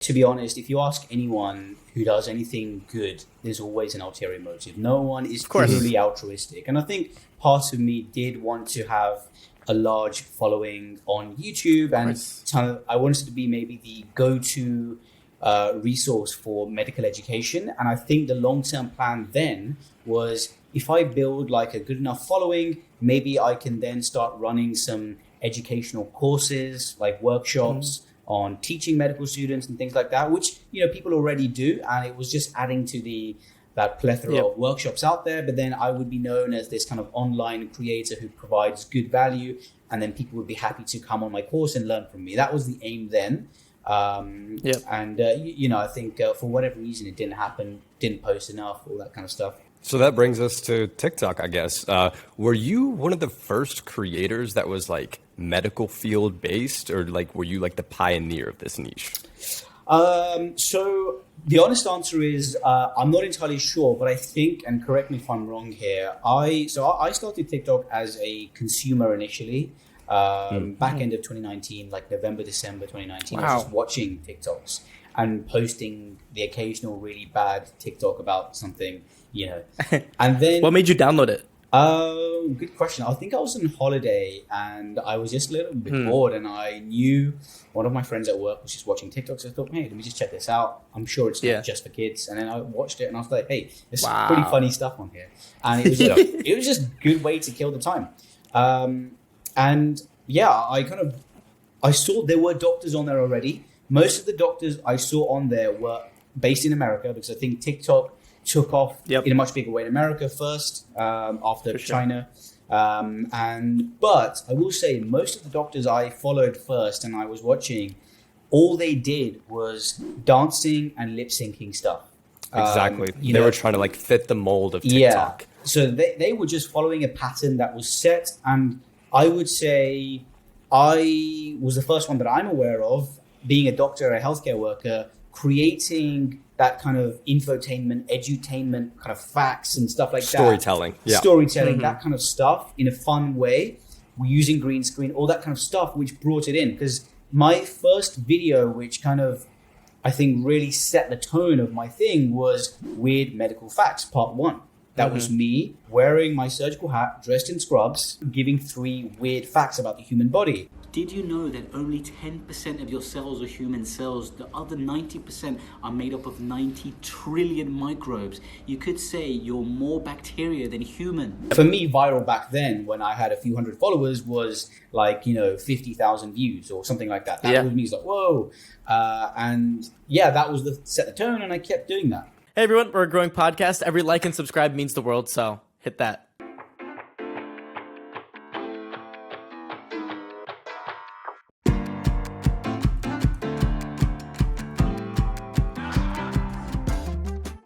To be honest, if you ask anyone who does anything good, there's always an ulterior motive. No one is truly altruistic. And I think part of me did want to have a large following on YouTube, and I wanted to be maybe the go-to resource for medical education. And I think the long-term plan then was, if I build like a good enough following, maybe I can then start running some educational courses, like workshops on teaching medical students and things like that, which, you know, people already do. And it was just adding to that plethora of workshops out there. But then I would be known as this kind of online creator who provides good value. And then people would be happy to come on my course and learn from me. That was the aim then. And, you know, I think for whatever reason, it didn't happen, didn't post enough, all that kind of stuff. So that brings us to TikTok, I guess. Were you one of the first creators that was like medical field based, or like were you like the pioneer of this niche? So the honest answer is I'm not entirely sure, but I think, and correct me if I'm wrong here, I started TikTok as a consumer initially, back end of 2019, like November, December 2019. I was just watching TikToks and posting the occasional really bad TikTok about something, you know. And then what made you download it? Good question. I think I was on holiday and I was just a little bit bored, and I knew one of my friends at work was just watching TikTok. So I thought, hey, let me just check this out. I'm sure it's not just for kids. And then I watched it and I was like, hey, there's some pretty funny stuff on here. And it was it was just a good way to kill the time. And yeah, I saw there were doctors on there already. Most of the doctors I saw on there were based in America, because I think TikTok took off in a much bigger way in America first, after China. But I will say, most of the doctors I followed first and I was watching, all they did was dancing and lip syncing stuff. Exactly. They were trying to like fit the mold of TikTok. Yeah. So they were just following a pattern that was set. And I would say I was the first one that I'm aware of, being a doctor, a healthcare worker, creating that kind of infotainment, edutainment, kind of facts and stuff like Storytelling. that. Storytelling, that kind of stuff in a fun way. We're using green screen, all that kind of stuff, which brought it in. Because my first video, which kind of, I think, really set the tone of my thing, was Weird Medical Facts, Part 1. That was me wearing my surgical hat, dressed in scrubs, giving 3 weird facts about the human body. Did you know that only 10% of your cells are human cells? The other 90% are made up of 90 trillion microbes. You could say you're more bacteria than human. For me, viral back then, when I had a few hundred followers, was like, 50,000 views or something like that. That was me, like, whoa. And yeah, that was set the tone, and I kept doing that. Hey everyone, we're a growing podcast. Every like and subscribe means the world, so hit that.